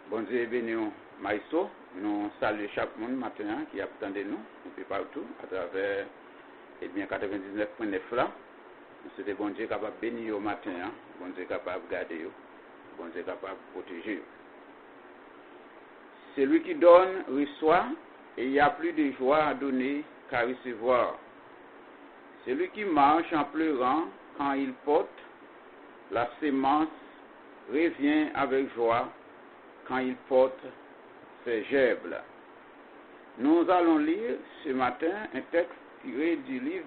Bon Dieu béni, maestro. Nous saluons chaque monde maintenant qui attend de nous, un peu partout, à travers 99.9 là. C'était bon Dieu capable de bénir au matin, bon Dieu capable de garder, bon Dieu capable de protéger. Celui qui donne reçoit, et il n'y a plus de joie à donner qu'à recevoir. Celui qui marche en pleurant quand il porte la sémence revient avec joie quand il porte ses gerbes. Nous allons lire ce matin un texte tiré du livre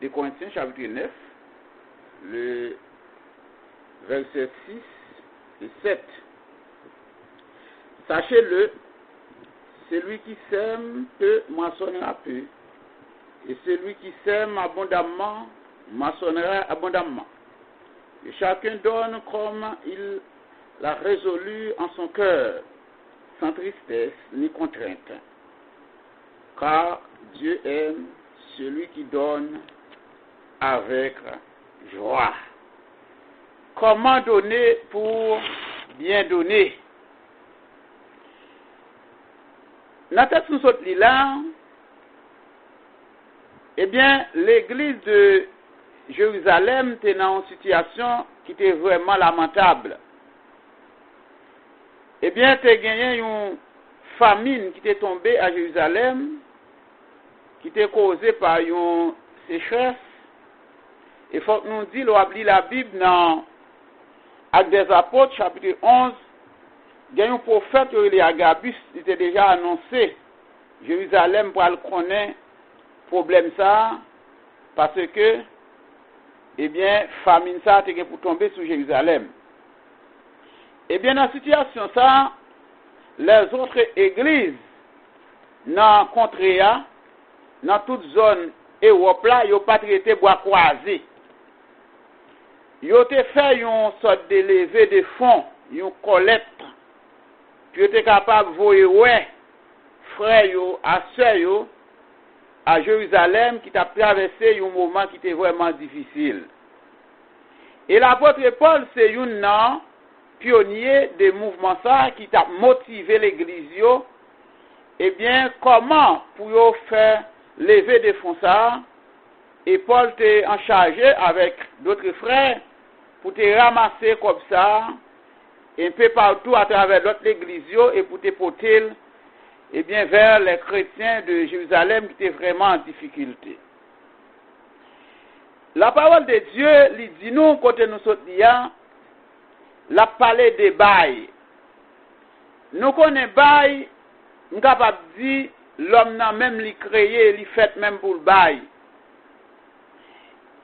de Corinthiens chapitre 9, le verset 6 et 7. Sachez-le, celui qui sème peu moissonnera peu, et celui qui sème abondamment moissonnera abondamment. Et chacun donne comme il l'a résolu en son cœur, sans tristesse ni contrainte. Car Dieu aime celui qui donne avec joie. Comment donner pour bien donner? Dans le texte nous sommes là, eh bien, l'église de Jérusalem était dans une situation qui était vraiment lamentable. Eh bien, tu as gagné une famine qui était tombée à Jérusalem, qui était causée par une sécheresse. Et il faut que nous disions, on lit la Bible dans Actes des Apôtres, chapitre 11, il y a un prophète, Agabus, qui était déjà annoncé Jérusalem pour le connaître problème ça, parce que, eh bien, famine ça, était pour tomber sur Jérusalem. Eh bien, dans la situation ça, les autres églises, dans le contrée, dans toute zone Europe là, ils n'ont pas traité bois croisé. Ils ont fait une sorte de levée de fonds, une collecte, puis ils étaient capables de voir frères à sœurs à Jérusalem qui t'a traversé un moment qui était vraiment difficile. Et l'apôtre Paul, c'est un pionnier des mouvements ça qui t'a motivé l'église. Eh bien, comment pour faire lever des fonds ça? Et Paul t'est en charge avec d'autres frères pour te ramasser comme ça, un peu partout à travers l'autre église et pour te porter eh bien, vers les chrétiens de Jérusalem qui étaient vraiment en difficulté. La parole de Dieu, lui dit nous, quand nous sommes là, la parlé des bails. Nous connaissons bail, nous sommes capables de dire, l'homme n'a même li créé, li fait même pour le bail.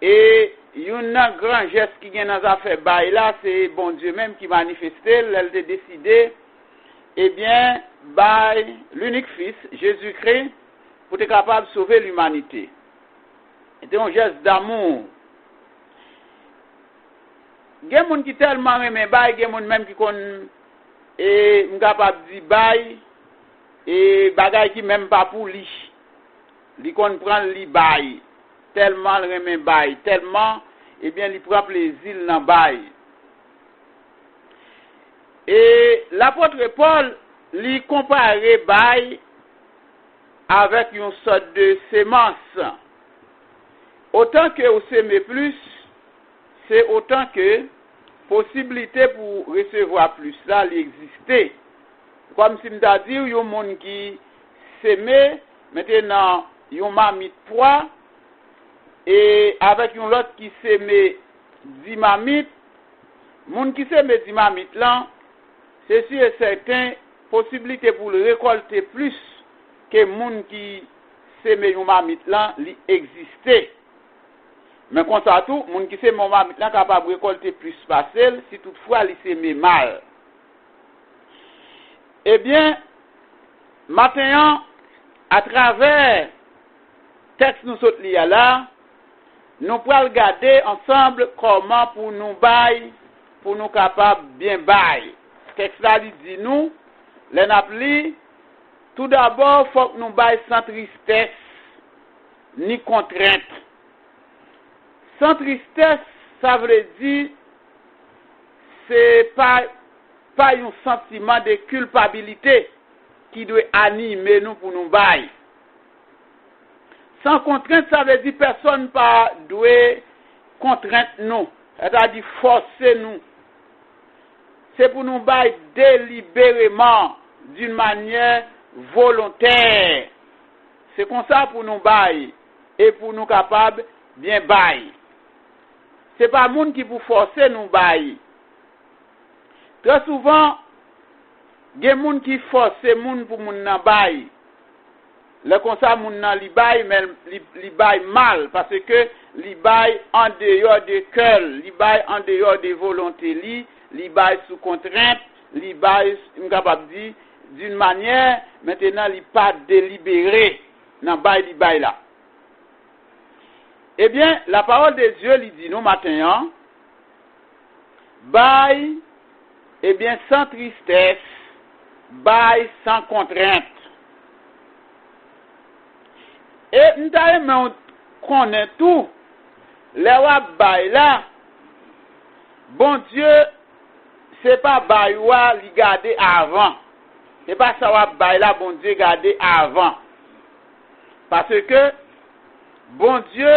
Et il y a un grand geste qui vient dans l'affaire bail là, c'est bon Dieu même qui manifestait, elle a décidé, eh bien, bail l'unique fils, Jésus-Christ, pour être capable de sauver l'humanité. C'était un geste d'amour. Il y a des gens qui tellement aiment bail, il y a des gens même qui connaissent et capable de dire bail et bagay qui même pas pour lui. Lui comprend lui bail. Tellement il aime bail, tellement eh bien il prend plaisir dans bail. Et l'apôtre Paul lui comparait bail avec une sorte de sémence. Autant que vous semez plus, c'est autant que possibilité pour recevoir plus. Ça, il existait. Comme si je dit, il y a un monde qui sème, maintenant, il y a un mamite poids, et avec un autre qui sème 10 mamites, le monde qui sème 10 mamites là, c'est sûr et certain, possibilité pour le récolter plus que le monde qui sème un mamite là, il existait. Mais comme ça tout, moun qui c'est mon marmite là capable récolter plus facile si toutefois il sème mal. Eh bien, maintenant, à travers texte nous saute lié là, nous pourrons regarder ensemble comment pour nous bailler, pour nous capables bien bailler. Texte là dit nous, les n'appli, tout d'abord, faut que nous bailler sans tristesse ni contrainte. Sans tristesse, ça veut dire c'est pas un sentiment de culpabilité qui doit animer nous pour nous bailler. Sans contrainte, ça veut dire personne pas doit contraindre nous, c'est-à-dire forcer nous. C'est pour nous bailler délibérément, d'une manière volontaire. C'est comme ça pour nous bailler et pour nous capables bien bailler. C'est pas monde qui pour forcer nous bailler. Très souvent, il y a des gens qui forcent les gens pour nous bailler. Le comme ça, moun nan li baille, mais li baille mal, parce que li baille en dehors de cœur, li baille en dehors de volonté, li baille sous contrainte, li baille, m'capable dire, d'une manière, maintenant, li pas délibéré, nan baille li baille là. Eh bien, la parole de Dieu, li dit nous matin, baille, eh bien, sans tristesse, baille sans contrainte. Et nous connaissons tout. Les wap bay là, bon Dieu, c'est pas bay wa li garder avant. C'est pas ça wap bay là, bon Dieu garder avant. Parce que, bon Dieu,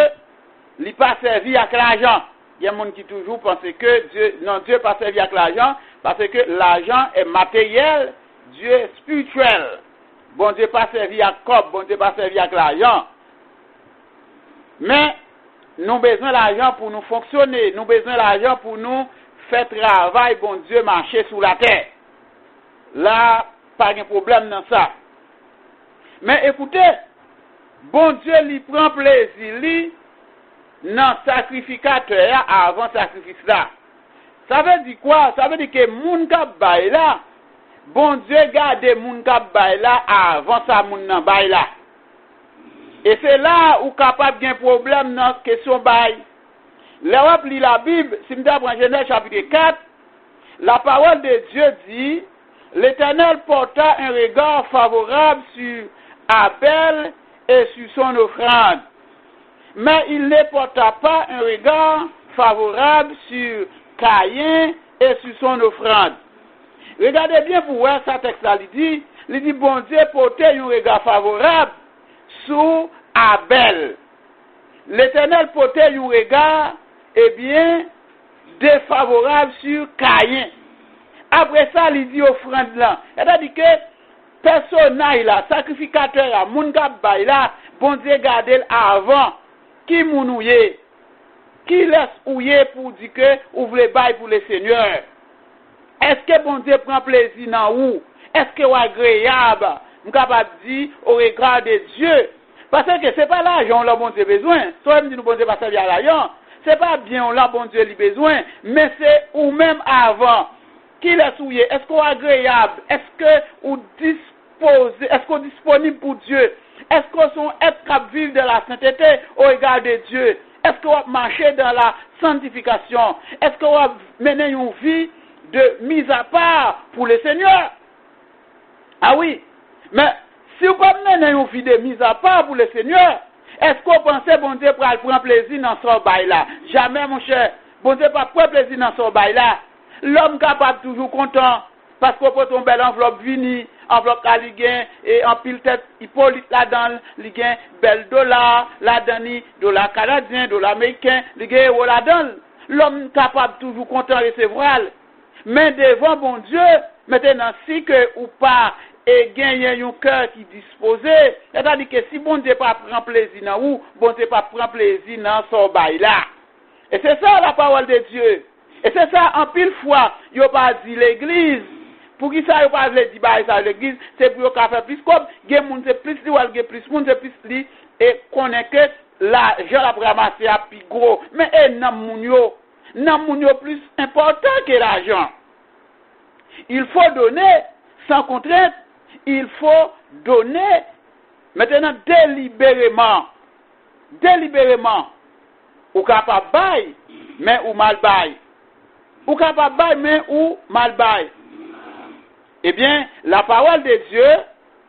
li pas servi avec l'argent. Il y a des gens qui toujours pensent que Dieu pas servi avec l'argent, parce que l'argent est matériel, Dieu est spirituel. Bon Dieu pas servi à corps, bon Dieu pas servi avec l'argent. Mais nous avons besoin de l'argent pour nous fonctionner, nous avons besoin de l'argent pour nous faire travail, bon Dieu marcher sur la terre. Là, pas de problème dans ça. Mais écoutez, bon Dieu lui prend plaisir dans le sacrificateur avant le sacrifice là. Ça veut dire quoi? Ça veut dire que moun k'ap bay là, bon Dieu garde moun k'ap bay là avant ça moun nan bay là. Et c'est là où capable d'un problème dans la question bail. Là où lit la Bible, si nous avons Genèse chapitre 4, la parole de Dieu dit, l'Éternel porta un regard favorable sur Abel et sur son offrande. Mais il ne porta pas un regard favorable sur Caïn et sur son offrande. Regardez bien pour voir ça texte là, il dit bon Dieu portait un regard favorable sur Abel. L'Éternel portait un regard, eh bien, défavorable sur Caïn. Après ça, il dit offrande là. C'est-à-dire que personnage là, sacrificateur là, moun k'ap bay là, bon Dieu garde avant. Qui moun ouye? Qui laisse ouye pour dire que ouvre bail pour le Seigneur? Est-ce que bon Dieu prend plaisir dans ou? Est-ce que ou agréable? M'capable dire au regard de Dieu. Parce que c'est pas l'argent là bon Dieu besoin. Toi me dit nous bon Dieu pas servir à l'argent. C'est pas bien là bon Dieu lui besoin, mais c'est ou même avant. Qui laisse ouye? Est-ce qu'on agréable? Est-ce que ou disposé? Est-ce qu'on disponible pour Dieu? Est-ce qu'on sont être capable vivre de la sainteté au regard de Dieu? Est-ce qu'on va marcher dans la sanctification? Est-ce qu'on va mener une vie de mise à part pour le Seigneur? Ah oui, mais si vous ne pouvez pas mener une vie de mise à part pour le Seigneur, est-ce qu'on pensait bon Dieu pour prendre plaisir dans son bail là? Jamais mon cher, bon Dieu pas prendre plaisir dans son bail là. L'homme capable toujours content parce qu'on peut tomber l'enveloppe vini, enveloppe à l'iguin et en pile tête Hippolyte là-dedans, l'iguin bel dollar, là-dedans dollar canadien, dollar américain, l'iguin euro là-dedans. L'homme capable toujours content recevoir. Mais devant bon Dieu, maintenant si que ou pas et gagner un cœur qui disposé, c'est-à-dire que si bon Dieu pas prend plaisir dans ou, bon Dieu pas prend plaisir dans son bail là. Et c'est ça la parole de Dieu. Et c'est ça en pile fois, il a pas dit l'église. Pour qui ça il pas dit bail ça l'église, c'est pour faire plus comme gen moun c'est plus li ou gen plus moun c'est plus li et connaît que l'argent la ramasser à plus gros, mais nan moun yo plus important que l'argent. Il faut donner sans contrainte, il faut donner maintenant délibérément, ou capable bail, mais ou mal bail. Ou capable bail, mais ou mal bail. Eh bien, la parole de Dieu,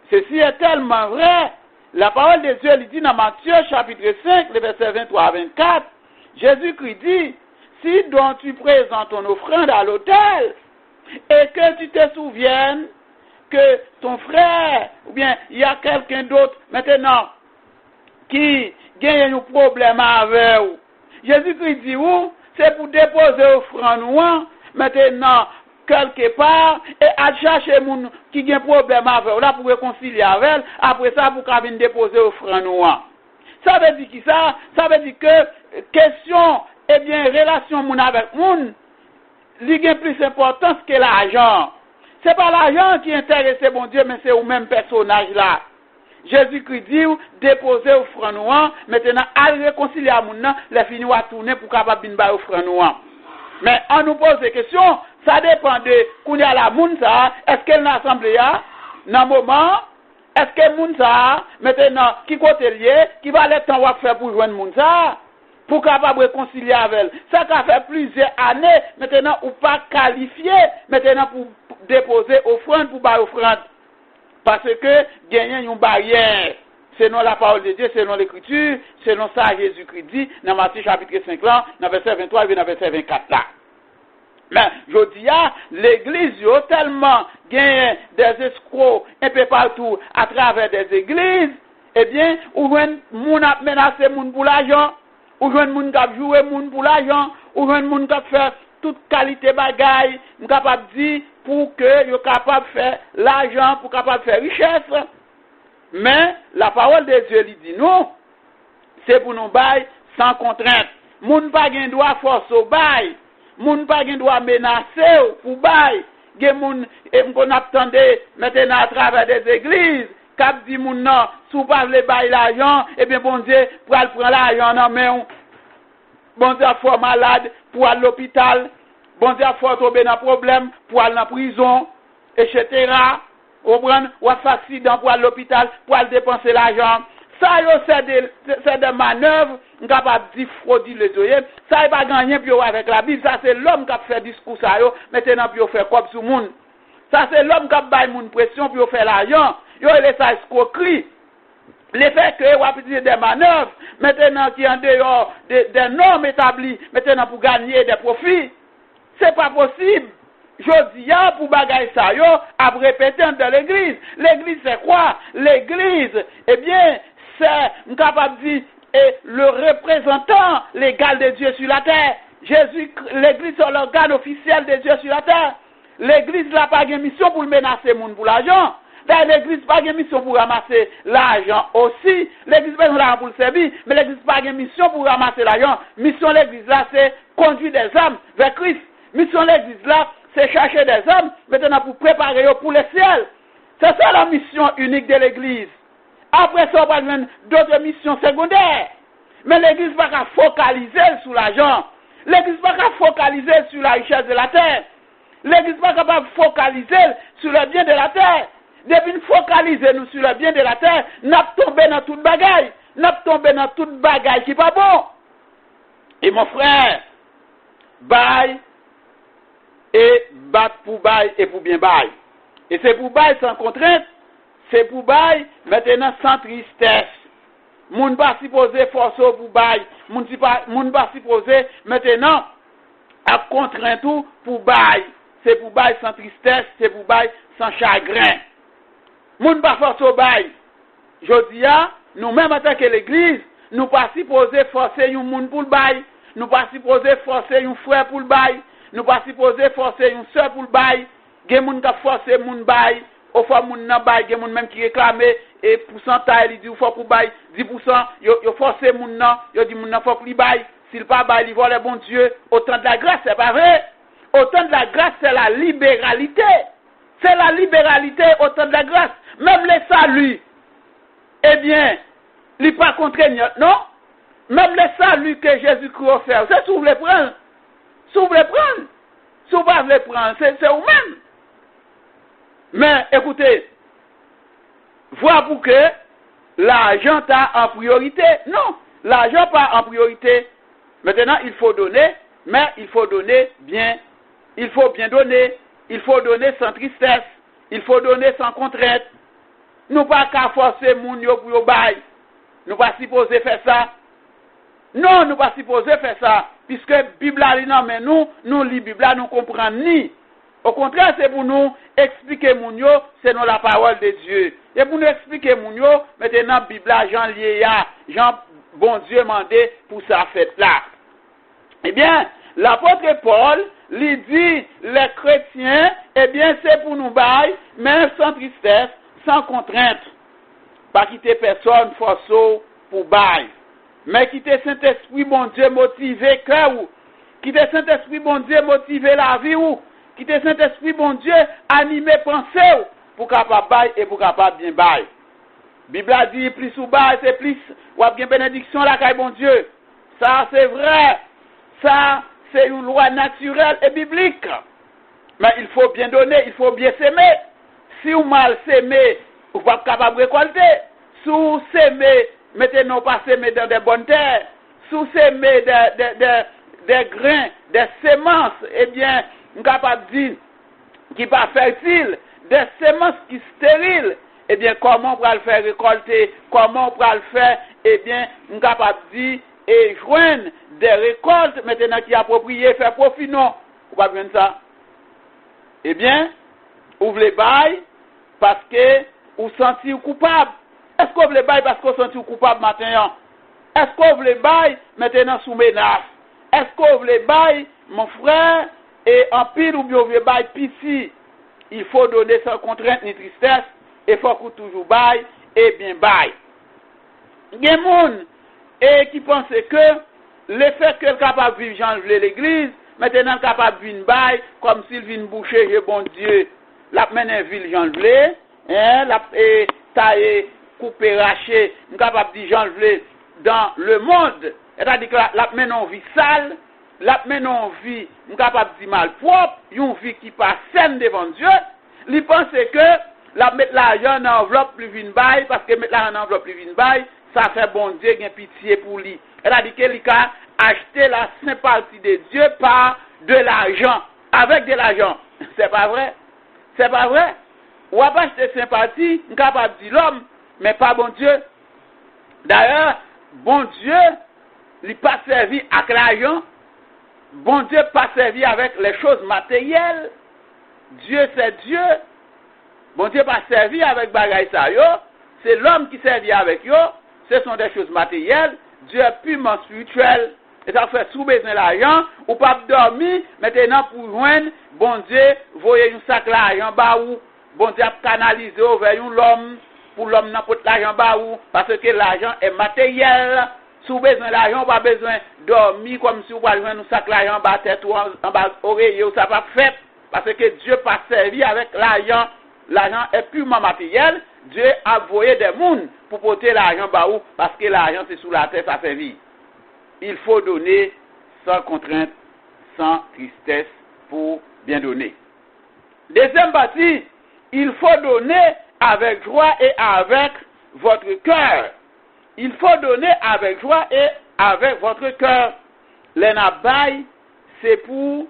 ceci est tellement vrai. La parole de Dieu, il dit dans Matthieu chapitre 5, les versets 23 à 24, Jésus-Christ dit, si donc tu présentes ton offrande à l'autel, et que tu te souviennes que ton frère, ou bien il y a quelqu'un d'autre maintenant qui gagne un problème avec vous, Jésus-Christ dit, c'est pour déposer offrande maintenant quelque part et à chercher moun qui a un problème avec vous, là pour réconcilier avec elle, après ça pour qu'on vienne déposer offrande. Ça veut dire qui ça? Ça veut dire que question, eh bien, relation moun avec moun, il a plus d'importance que l'argent. C'est pas l'argent qui intéresse bon Dieu, mais c'est au même personnage là. Jésus-Christ dit, déposer offrande, maintenant, à réconcilier à moun, les finir à tourner pour capable bin ba offrande. Mais on nous pose des questions, ça dépend de qu'on y a la moun ça, est-ce qu'elle n'a assemblée dans moment, est-ce que moun ça, maintenant, qui côté lié, qui va le temps faire pour joindre moun ça, pour capable réconcilier avec elle. Ça a fait plusieurs années, maintenant, ou pas qualifié, maintenant, pour déposer offrande, pour bailler offrande. Parce que, gagner une barrière, selon la parole de Dieu, selon l'écriture, selon ça, Jésus-Christ dit, dans Matthieu chapitre 5 là, dans verset 23 et dans verset 24 là. Mais, je dis, l'église, il y a tellement gagné des escrocs un peu partout à travers des églises, eh bien, ou moun a menacé moun pour l'argent, ou moun qui a joué moun pour l'argent, ou moun qui a fait toute qualité bagaille, capable de dire pour que yo capable de faire l'argent, pour capable de faire richesse. Mais la parole de Dieu lui dit non, c'est pour nous bailler sans contrainte. Moun pas gen droit force au bail, moun pas gen droit menacer pour bail. Gen moun qu'on attendait maintenant à travers des églises, cap dit moun non, sous pas le bail l'argent, et bien bon Dieu pour aller prendre l'argent dans main. Bon Dieu faut malade pour aller à l'hôpital. Bon Dieu faut tomber dans problème pour aller en prison, etc. Ou prendre ou accident pour aller à l'hôpital pour aller dépenser l'argent. Ça c'est des manœuvres capable de frauduler les ça il pas gagner puis avec la Bible, ça c'est l'homme qui a fait discours ça yo maintenant puis faire comme sur monde. Ça c'est l'homme qui a bail moun pression puis faire l'argent. Yo il ça escroquerie. Le fait que vous avez des manœuvres, maintenant qui en dehors des normes établies, maintenant pour gagner des profits, c'est pas possible. Je dis, pour bagailler ça, à répéter dans l'église. L'église, c'est quoi? L'église, eh bien, c'est, capable de dire, le représentant légal de Dieu sur la terre. Jésus, l'église, c'est l'organe officiel de Dieu sur la terre. L'église n'a pas de mission pour menacer le monde pour l'argent. L'église n'a pas de mission pour ramasser l'argent aussi. L'église n'a pas de mission pour le servir, mais l'église n'a pas de mission pour ramasser l'argent. Mission de l'église là, c'est conduire des âmes vers Christ. Mission de l'église là, c'est chercher des âmes maintenant pour préparer pour le ciel. C'est ça la mission unique de l'église. Après ça, on va avoir d'autres missions secondaires. Mais l'église n'a pas focaliser sur l'argent. L'église n'a pas focaliser sur la richesse de la terre. L'église n'est pas capable de focaliser sur le bien de la terre. Depuis nous focaliser nous sur le bien de la terre, nous tombé dans toute bagaille. Nous tombé dans toute bagaille qui n'est pas bon. Et mon frère, bail et battre pour bail et pour bien bail. Et c'est pour bail sans contrainte, c'est pour bail maintenant sans tristesse. Moun pas supposé forcer pour bail, moun pas supposé maintenant à contrainte tout pour bail. C'est pour bail sans tristesse, c'est pour bail sans chagrin. Moun pas forcer au bail. Je dis nous même en tant que l'église, nous pas supposé forcer un moun pour le bail, nous pas supposé forcer un frère pour le bail. Nous pas supposé forcer une sœur pour le bail. Gen moun ka forcer moun bail. Au fois moun nan bail, gen moun même qui réclame et pourcentage il dit faut pour bail 10%, yo forcer moun nan, yo dit moun nan faut li bail. S'il pas bail, il vole le bon Dieu. Autant de la grâce, c'est pas vrai. Autant de la grâce, c'est la libéralité. C'est la libéralité, autant de la grâce. Même les saluts, eh bien, il pas contraignant, non? Même le salut que Jésus-Christ a offert, c'est si vous voulez prendre. Si vous voulez prendre. Si vous ne voulez prendre, c'est vous-même. Mais écoutez, voilà pour que l'argent est en priorité. Non, l'argent n'est pas en priorité. Maintenant, il faut donner, mais il faut donner bien. Il faut bien donner. Il faut donner sans tristesse. Il faut donner sans contrainte. Nous pas qu'à forcer moun yo pour yo bail. Nous pas supposé faire ça. Non, nous pas supposé faire ça. Puisque Bible a dit non, mais nous lit Bible, nous comprenons ni. Au contraire, c'est pour nous expliquer moun yo, c'est non la parole de Dieu. Et pour nous expliquer moun yo, maintenant Bible Jean lié Jean bon Dieu mandé pour sa fête là. Eh bien, l'apôtre Paul lui dit les chrétiens, eh bien c'est pour nous bail, mais sans tristesse, sans contrainte. Pas quitter personne forceau pour bail. Mais quitter Saint-Esprit, bon Dieu, motiver cœur ou. Quitter Saint-Esprit, bon Dieu, motiver la vie ou. Quitter Saint-Esprit, bon Dieu, animer pensée ou. Pour capable bail et pour capable bien bail. Bible a dit, plus ou bail, c'est plus, ou a bien bénédiction la caille, bon Dieu. Ça, c'est vrai. Ça, c'est une loi naturelle et biblique. Mais il faut bien donner, il faut bien s'aimer. Si vous mal s'aimer, vous n'êtes pas capable de récolter. Si vous s'aimez, mettez-nous pas s'aimer dans des bonnes terres. Si vous s'aimez des grains, des semences, eh bien, vous êtes capable de dire qui n'est pas fertile, des semences qui sont stériles, eh bien, comment on peut le faire récolter, comment on peut le faire, eh bien, vous êtes capable de dire et joindre des récoltes maintenant qui appropriées, faire profit, non. Vous ne pouvez pas ça. Eh bien, vous voulez bailler parce que vous sentez coupable. Est-ce que vous voulez bailler parce que vous sentez coupable maintenant? Est-ce que vous voulez bailler maintenant sous menace? Est-ce que vous voulez bailler, mon frère, et en pile ou bien vous voulez bailler pitié? Il faut donner sans contrainte ni tristesse, et il faut que toujours baille et bien baille. Il y a des gens qui pensent que le fait qu'elle est capable de vivre Jean l'église, maintenant elle est capable de vivre baille comme s'il vient boucher, je bon Dieu. La mène en ville Jean la tailler, couper, racher, elle est capable de dire Jean dans le monde. C'est-à-dire que la mène en vie sale, la mène en vie, elle est capable de dire mal propre, une vie qui passe saine devant Dieu. Il pense que la mettre l'argent dans l'enveloppe plus vine baille, parce que mettre l'argent dans l'enveloppe plus vine baille, ça fait bon Dieu qui a pitié pour lui. C'est-à-dire qu'il a acheté la sympathie de Dieu par de l'argent, avec de l'argent. C'est pas vrai? C'est pas vrai? Ou pas acheter sympathie, on est capable de dire l'homme, mais pas bon Dieu. D'ailleurs, bon Dieu, il n'est pas servi avec l'argent. Bon Dieu pas servi avec les choses matérielles. Dieu c'est Dieu. Bon Dieu pas servi avec bagaille ça yo. C'est l'homme qui servit avec yo. Ce sont des choses matérielles. Dieu est purement spirituel. Et ça fait sous besoin l'argent. Ou pas dormir. Maintenant pour joindre, bon Dieu, voyez un sac l'argent bas ou. Bon Dieu a canalisé vers l'homme. Pour l'homme n'a pas l'argent bas ou. Parce que l'argent est matériel. Sous besoin l'argent, pas besoin de dormir comme si vous pouvez joindre un sac l'argent bas tête ou en bas oreiller. Ça pas fait. Parce que Dieu pas servi avec l'argent. L'argent est purement matériel. Dieu a envoyé des mouns pour porter l'argent bas où, parce que l'argent c'est sous la terre, ça fait vie. Il faut donner sans contrainte, sans tristesse pour bien donner. Deuxième partie, il faut donner avec joie et avec votre cœur. Il faut donner avec joie et avec votre cœur. Les nabailles, c'est pour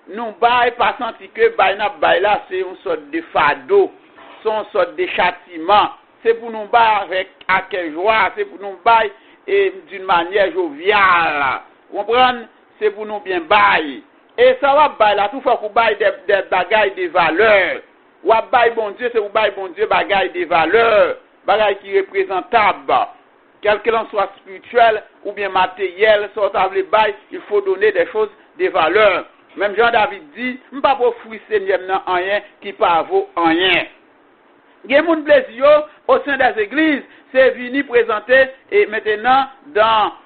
nous bailler, pas sentir que baille là, c'est une sorte de fardeau, c'est une sorte de châtiment. C'est pour nous bailler avec joie, c'est pour nous bailler d'une manière joviale. Vous comprenez? C'est pour nous bien bailler. Et ça va bailler là, tout fois qu'on baille des bagailles de valeur. Ou à bailler bon Dieu, c'est pour bailler bon Dieu bagailles de valeur, bagailles qui représentables. Quel que l'on soit spirituel ou bien matériel, sortable bail, il faut donner des choses de valeur. Même Jean-David dit, je ne pas pour fruit Seigneur non rien qui pas vaut rien. Il y a mon plaisir au sein des églises, c'est venir présenter et maintenant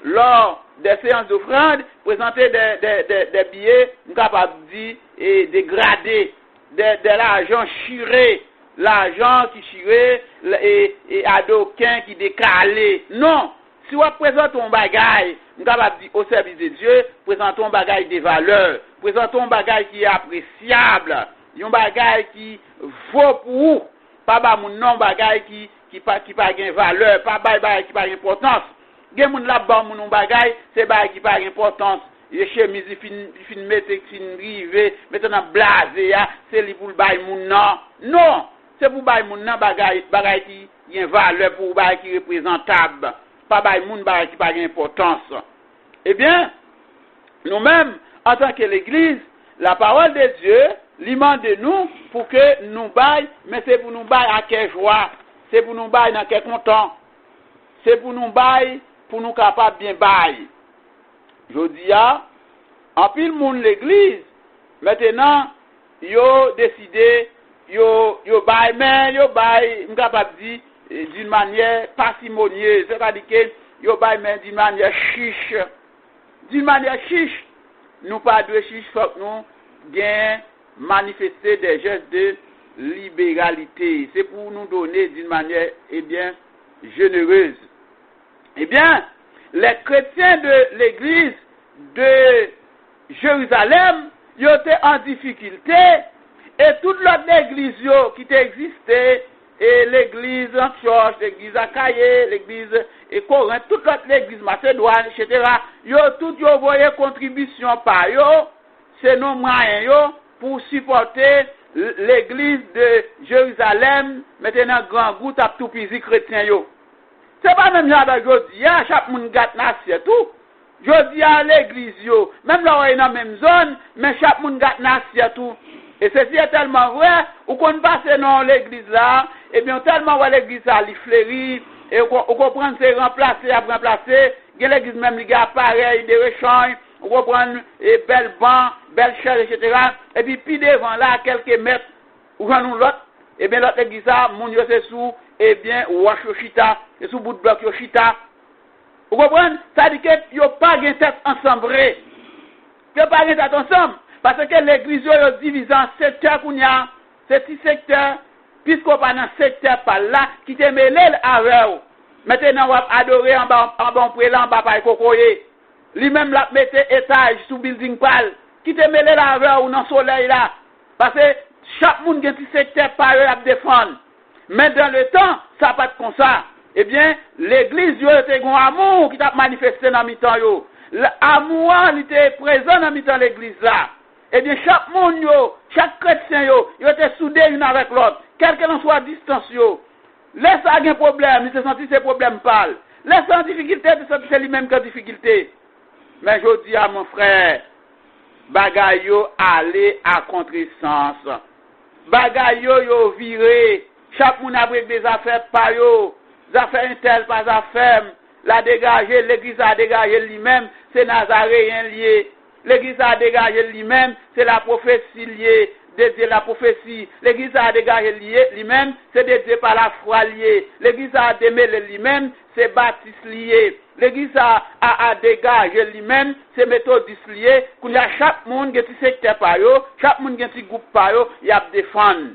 lors des séances d'offrande, présenter des billets, je suis capable de dire, et dégradés, de l'argent chiré. L'argent qui chiré et à d'aucuns qui décalé. Non, si on présente un bagage, on capable dire au service de Dieu, présentons un bagage de valeur, présentons un bagage qui est appréciable, un bagage qui vaut pour vous, pas ba moun non bagage qui pas gain valeur, pas bagage qui pas importance. Gen moun la ba moun bagage, c'est bagage qui pas importance. Les chemises fin mettre fin rive, maintenant blasé, c'est li pour le bail moun non. Non, c'est pour bail moun non bagage qui a valeur pour bagage qui représentable. Pas bail moun bagage qui pas d'importance. Eh bien, nous-mêmes, en tant que l'Église, la parole de Dieu, l'imande de nous pour que nous bail, mais c'est pour nous bail à quelle joie, c'est pour nous bail dans quel content, c'est pour nous bail, pour nous capables bien bail. Je dis, en pile moun l'Église, maintenant, yo décidé, yo bail, mais yo bail, m'capable dire, d'une manière parcimonieuse, c'est-à-dire que yo bail mais d'une manière chiche. D'une manière chiche, nous pas de chiche, faut que nous gain manifester des gestes de libéralité. C'est pour nous donner d'une manière, eh bien, généreuse. Eh bien, les chrétiens de l'église de Jérusalem, ils étaient en difficulté, et toute l'autre église qui existait, et l'église Antioche, l'église Achaïe, l'église Corinthe, toute l'autre l'église Macédoine, etc. Yo tout yo voyé contribution par yo, c'est nos moyens pour supporter l'église de Jérusalem, maintenant grand goût à tout pays chrétien yo. C'est pas même là jodi, chaque moun gâte nasie tout. Jodi à l'église yo, même là on est dans la même zone, mais chaque moun gâte nasie tout. Et ceci est tellement vrai, ou qu'on passe dans l'église là, et bien tellement ouais l'église a li fleuri, et on comprend c'est remplacer après remplacer, l'église même li a pareil de rechange, on comprend belle banc, belle chaise, etc. Et puis devant là quelques mètres, ou nous l'autre, et bien l'autre église là, moun yo c'est sous, et bien wash yo chita, et sous bout de bloc yo chita. Vous comprenez? Ça dit que yo pas gen tête ensemble vrai. Yo pas gen tête ensemble. Parce que l'église est divisée en secteurs qu'on y a, c'est 6 secteurs, puisqu'on pas dans secteur par là, qui te mêlé avec eux. Maintenant, on va adorer en bas, prélat, en bas, par cocoyer. Lui-même, là, mettez étage sous building pal, qui te mêlé avec eux dans le soleil là. Parce que chaque monde a un petit secteur par eux à défendre. Mais dans le temps, ça n'a pas de comme ça. Eh bien, l'église, il y a un amour qui t'a manifesté dans le temps. L'amour, il était présent dans le temps de l'église là. Eh bien, chaque monde, chaque chrétien, ils étaient soudés l'un avec l'autre. Quelle que soit la distance, laisse un problème, il se sentit ces problèmes parlent. Laisse en difficulté, il se sentit c'est lui-même qui a difficulté. Mais je dis à mon frère, bagay yo aller à contresens. Bagay yo viré. Chaque monde a pris des affaires par yo. Des affaires intel par affaires. La dégager, l'église a dégagé lui-même, c'est Nazaréen lié. L'église a dégagé lui-même, c'est la prophétie liée, dédiée la prophétie. L'église a dégagé lui-même, c'est dédié par la foi liée. L'église a démêlé lui-même, c'est baptiste lié. L'église a dégagé lui-même, c'est méthodiste lié. Quand il y a chaque monde qui est secteur par eux, chaque monde qui est un groupe par eux, il y a défendre.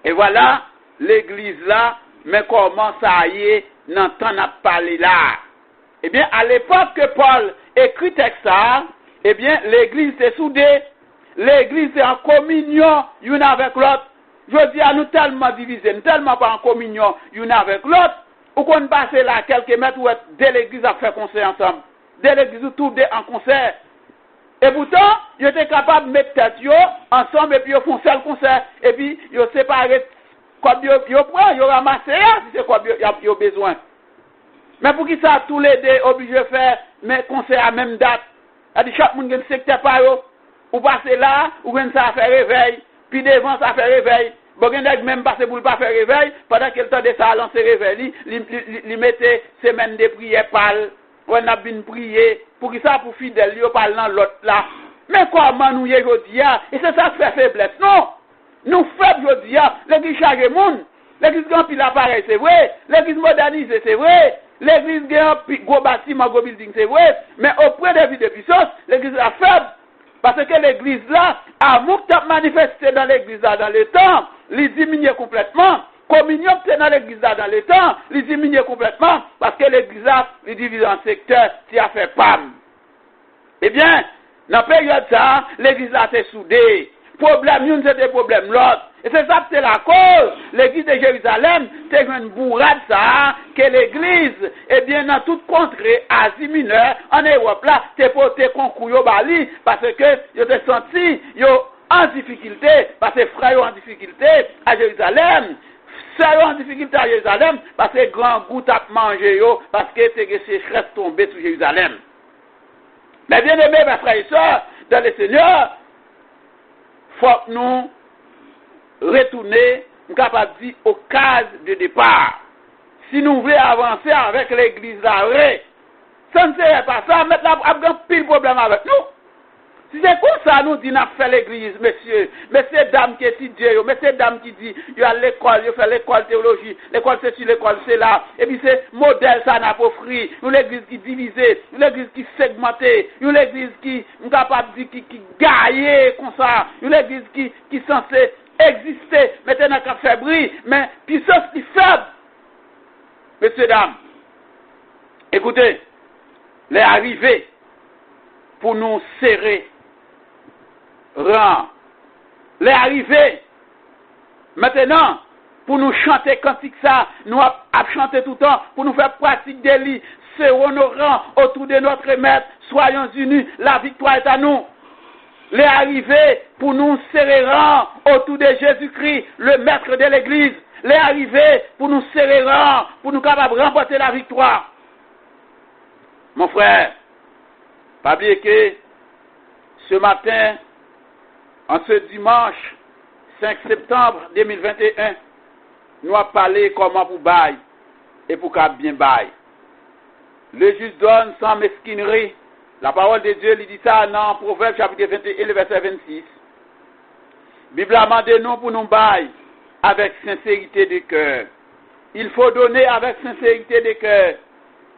Et voilà, l'église là, mais comment ça y est, dans temps à parler là. Eh bien, à l'époque que Paul écrit texte ça, eh bien, l'église est soudée, l'église est en communion, l'une avec l'autre. Je dis à nous tellement divisés, nous tellement pas en communion, l'une avec l'autre, ou qu'on passe là quelques mètres où de l'église a fait concert ensemble. De l'église tout deux en concert. Et pourtant, ils étaient capables de mettre tête ensemble et puis ils font seul concert. Et puis, ils séparent comme ils prennent, ils ramassent, si c'est quoi ils ont besoin. Mais pour qui ça, tous les deux obligés de faire mais concert à même date. C'est-à-dire chaque monde a un secteur par eux. Ou passer là, ou bien ça fait réveil, puis devant ça fait réveil. Bon, il y a même passé pour ne pas faire réveil, pendant que le temps de ça lancer réveil, il mettait semaine de prière pâle, on a bien prié, pour que ça pour fidèle, il parle dans l'autre là. Mais comment nous y est aujourd'hui, et c'est ça qui fait faiblesse, non? Nous faibles aujourd'hui, l'église charge le monde, l'église grand pile appareil, c'est vrai, l'église modernisée, c'est vrai, l'église grand gros bâtiment, gros building, c'est vrai, mais auprès des vies de puissance, l'église est faible. Parce que l'église là, amour qui a manifesté dans l'église là, dans le temps, il diminue complètement. communion que dans l'église là dans le temps, il diminue complètement parce que l'église là, il divise en secteurs, qui a fait PAM. Eh bien, dans la période ça, l'église là c'est soudée. Problème, c'est des problèmes l'autre. Et c'est ça, c'est la cause. L'église de Jérusalem, c'est une bourrade ça, que l'église, eh bien, dans toute contrée, Asie mineure, en Europe là, t'es porté concours au Bali, parce que, yo te senti, yo en difficulté, parce que frères en difficulté à Jérusalem, sœurs en difficulté à Jérusalem, parce que grand goût à manger yo, parce que c'est que sécheresse tombée sur Jérusalem. Mais bien aimés, mes frères et sœurs, dans le Seigneur, faut que nous retourner, capable de dire, au cas de départ. Si nous voulons avancer avec l'église d'arrêt, ça ne serait pas ça, mettre là, un pile problème avec nous. Si c'est comme ça, nous disons, nous fait l'église, messieurs, dames qui étudient, messieurs, dames qui disent, il y a l'école, il fait l'école théologie, l'école c'est sur l'école c'est là, et puis c'est modèle ça n'a pas offert, une église qui divisée, une église qui segmentée, une église qui, nous capable de dire, qui gagne comme ça, une église qui censée exister, maintenant qu'à faire briller, mais puissance qui faible. Messieurs, dames, écoutez, les arrivées pour nous serrer, rang, les arrivées, maintenant, pour nous chanter cantique ça, nous avons chanté tout le temps, pour nous faire pratique des lits, serrons nos rangs autour de notre maître, soyons unis, la victoire est à nous. Les arrivées pour nous serrer rang autour de Jésus-Christ, le maître de l'église. Les arrivées pour nous serrer rang, pour nous capables de remporter la victoire. Mon frère, pas oublier que ce matin, en ce dimanche 5 septembre 2021, nous avons parlé comment pour bailler et pour qu'à bien bailler. Le juste donne sans mesquinerie. La parole de Dieu lui dit ça dans Proverbe chapitre 21, le verset 26. Bible a demandé nous pour nous bailler avec sincérité de cœur. Il faut donner avec sincérité de cœur.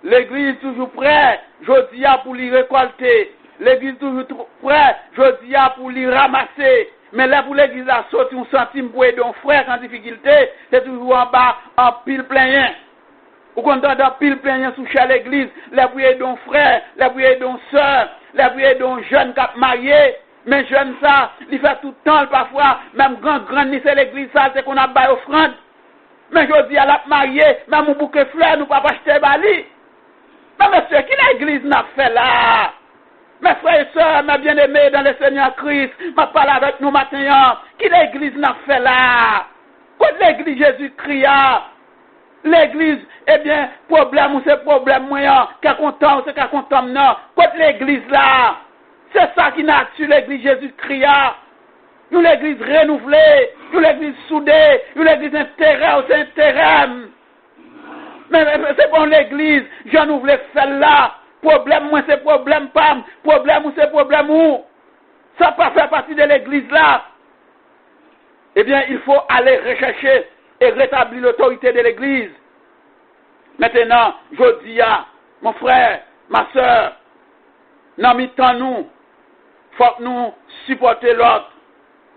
L'église toujours prête, je dis pour l'y récolter. L'église toujours prête, je dis pour l'y ramasser. Mais là pour l'église à sortir un centime pour aider un frère en difficulté, c'est toujours en bas en pile plein. Ou quand on a pile plein sous chaque l'église, les pour aider un frère, les pour aider une soeur, les pour aider un jeune qui a marié. Mais jeune ça, il fait tout le temps parfois, même grand c'est l'église ça, c'est qu'on a bail offrande. Mais je dis à la mariée, même un bouquet de fleurs, nous ne pouvons pas acheter bali. Mais monsieur, qui l'église n'a fait là? Mes frères et sœurs, mes bien-aimés dans le Seigneur Christ, je parle avec nous maintenant. Qui l'église n'a fait là? Quand l'église Jésus-Christ a, l'église, eh bien, problème ou c'est problème moyen, qu'à content ou c'est qu'à content non. Quand l'église là, c'est ça qui n'a tué l'église Jésus-Christ a. Nous l'église renouvelée, nous l'église soudée, nous l'église intérêt ou c'est intérêt. Mais c'est bon l'église, j'en ouvre celle-là. Problème, moi c'est problème, pam. Problème ou c'est problème ou. Ça pas fait partie de l'église là. Eh bien, il faut aller rechercher et rétablir l'autorité de l'église. Maintenant, je dis à mon frère, ma soeur, dans mi-temps nous, faut que nous supporter l'autre.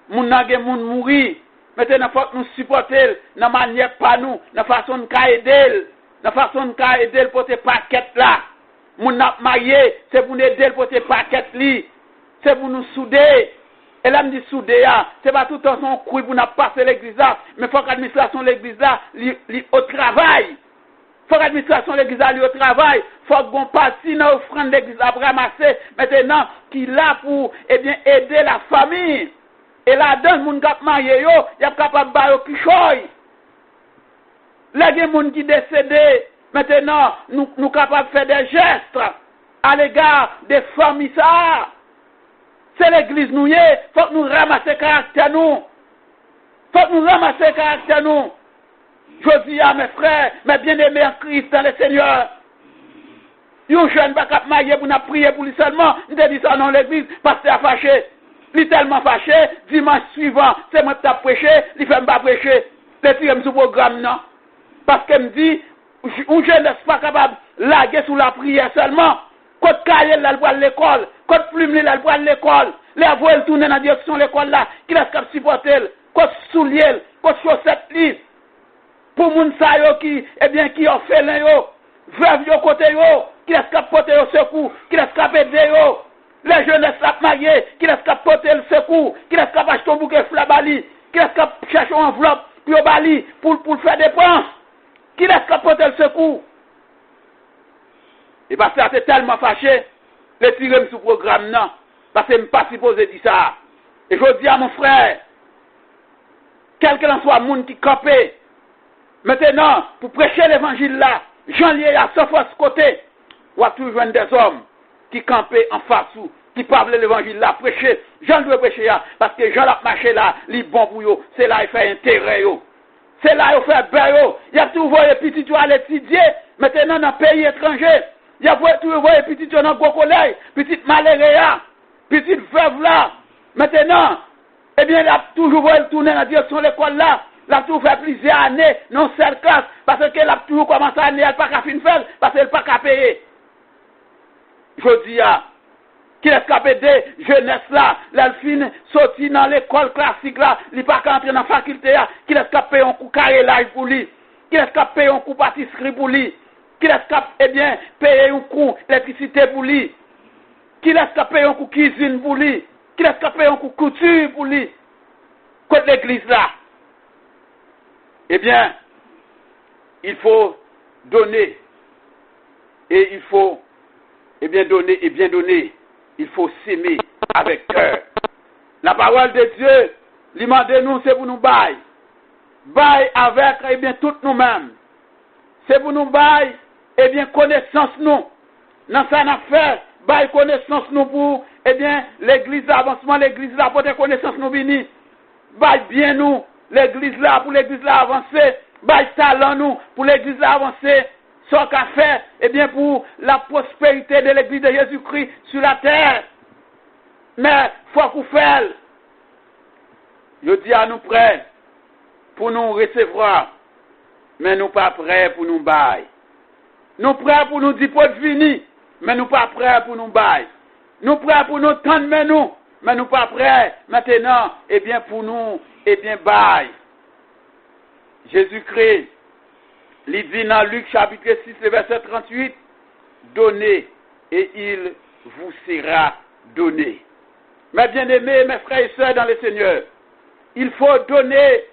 Moun nage moun mouri. Maintenant, faut que nous supporter dans manière pas nous, dans façon de aider, dans façon de aider pour te paquet là. Moun n'a marié, c'est pour nous aider pour te paquet li. C'est pour nous souder. Et là, me dit souder, c'est pas tout le temps son couille pour nous passer l'église là, mais faut que l'administration de l'église là, li au travail. Faut que l'administration de l'église là, li au travail. Faut qu'on passe dans l'offrande de l'église là pour ramasser, maintenant, qui là pour, eh bien, aider la famille. Et là-dedans, moun kap marié yo, y a capable ba yo kichoy. Là, il y a des gens qui décédés. Maintenant, nous capables de faire des gestes à l'égard des familles. C'est l'église nous y est. Il faut que nous ramasser caractère nous. Il faut que nous ramasser caractère nous. Je dis à mes frères, mes bien-aimés en Christ dans le Seigneur. Un jeune va cap marié pour nous prier pour lui seulement. Il te dit ça dans l'église parce qu'il a fâché. Il est tellement fâché, dimanche suivant, c'est moi qui t'ai prêché, il fait pas prêcher. Le tirem sur programme non. Parce qu'il me dit, un jeune n'est pas capable de laguer sous la prière seulement. Quand cahier là, il va à l'école. Quand plume là, il va à l'école. Les voix tournent dans la direction de l'école là. Qui laisse qu'à supporter. Quand soulier, quand chaussette li. pour moun sa yo qui, eh bien, qui orphelin yo, veuve yo côté yo, qui laisse capoter au secours, qui laisse capoter yo, les jeunesses la mariés, qui laisse capoter le secours, qui laisse acheter un bouquet flabali, qui laisse chercher une enveloppe, puis au bali, pour faire des dépenses, qui laisse capoter le secours. Et parce que c'est tellement fâché, les tirer sur le programme, non, parce que je ne suis pas supposé dire ça. Et je dis à mon frère, quel que soit le monde qui campe, maintenant, pour prêcher l'évangile là, Jean lié à ce côté, ou à toujours des hommes qui campent en face ou qui parlent l'évangile là, prêcher. Jean doit prêcher là, parce que Jean l'a marché là, il bon pour eux, c'est là il fait intérêt yo. C'est là il fait bien. Il y a toujours les petits à l'étudier, maintenant dans le pays étranger. Il y a toujours les petits dans le gros collège, petite maléria, petite veuve là. Maintenant, eh bien, il a toujours tourné dans la direction de l'école là. Il a toujours fait plusieurs années dans cette classe, parce qu'il a toujours commencé à l'année, il n'a pas qu'à faire, parce qu'il n'a pas qu'à payer. Je dis, qui est capé de jeunesse là, l'elfine sorti dans l'école classique là, il n'a pas qu'à entrer dans la faculté là, qui est capé un coup carrelage pour lui, qui est capé un coup pâtisserie pour lui, qui est capé, eh bien, payer un coup électricité pour lui, qui est capé un coup cuisine pour lui, qui est capé un coup couture pour lui, côté l'église là. Eh bien, il faut donner, et il faut, eh bien, donner et bien donner. Il faut s'aimer avec cœur. La parole de Dieu, nous, c'est pour nous bailler. Bailler avec, eh bien, toutes nous-mêmes. C'est pour nous bailler, eh bien, connaissance nous. Dans ça, on fait, bailler connaissance nous pour, eh bien, l'église avancement, l'église là, pour des connaissances nous bénis. Bailler bien nous, l'église là, pour l'église là avancer. Bailler talent nous, pour l'église là avancer. Ce qu'a fait, eh bien, pour la prospérité de l'église de Jésus-Christ sur la terre. Mais, faut qu'on fasse. Je dis à nous prêts pour nous recevoir, mais nous pas prêts pour nous bailler. Nous prêts pour nous dire pour venir, mais nous pas prêts pour nous bailler. Nous prêts pour nous tendre, mais nous pas prêts maintenant, eh bien, pour nous, eh bien, bailler. Jésus-Christ, il dit dans Luc chapitre 6, le verset 38, donnez et il vous sera donné. Mes bien-aimés, mes frères et sœurs dans le Seigneur, il faut donner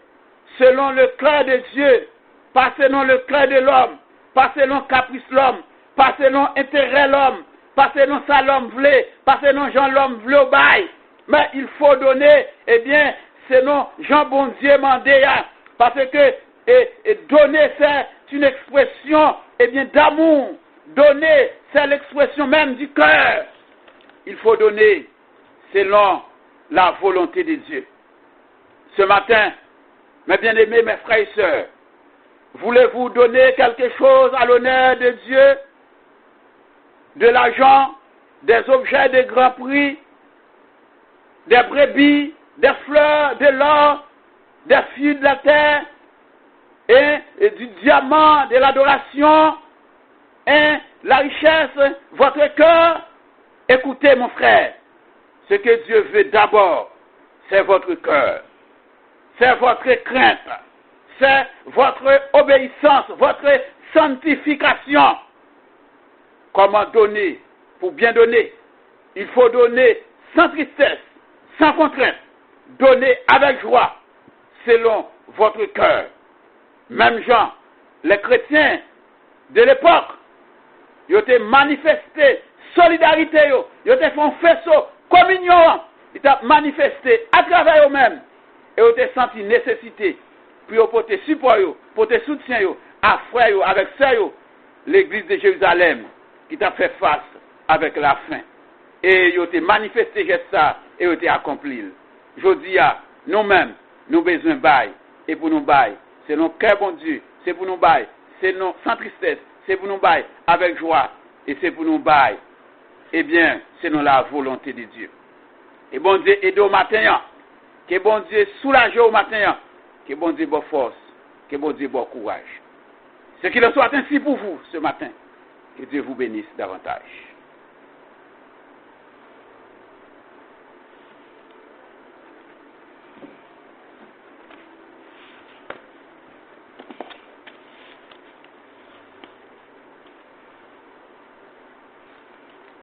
selon le cœur de Dieu, pas selon le cœur de l'homme, pas selon caprice l'homme, pas selon intérêt l'homme, pas selon ça l'homme voulait, pas selon Jean l'homme voulait au bail. Mais il faut donner, eh bien, selon Jean bon Dieu mandé, parce que et donner c'est une expression, eh bien, d'amour. Donner, c'est l'expression même du cœur. Il faut donner selon la volonté de Dieu. Ce matin, mes bien-aimés, mes frères et sœurs, voulez-vous donner quelque chose à l'honneur de Dieu? De l'argent, des objets de grand prix, des brebis, des fleurs, de l'or, des filles de la terre, et du diamant, de l'adoration, et la richesse, votre cœur. Écoutez mon frère, ce que Dieu veut d'abord, c'est votre cœur, c'est votre crainte, c'est votre obéissance, votre sanctification. Comment donner? Pour bien donner, il faut donner sans tristesse, sans contrainte, donner avec joie, selon votre cœur. Même Jean, les chrétiens de l'époque, ils ont manifesté solidarité, ils ont fait un faisceau, communion, ils ont manifesté à travers eux-mêmes, et ils ont senti nécessité pour porter support, porter soutien à frères, avec sœurs, l'église de Jérusalem, qui t'a fait face avec la faim. Et ils ont manifesté ça, et ils ont accompli. Je dis à nous-mêmes, nous avons besoin de bail, et pour nous bail, c'est notre cœur, bon Dieu, c'est pour nous bail, c'est sans tristesse, c'est pour nous bail avec joie, et c'est pour nous bail, eh bien, c'est dans la volonté de Dieu. Et bon Dieu, aide au matin, que bon Dieu soulage au matin, que bon Dieu bonne force, que bon Dieu bon courage. Ce qu'il en soit ainsi pour vous ce matin, que Dieu vous bénisse davantage.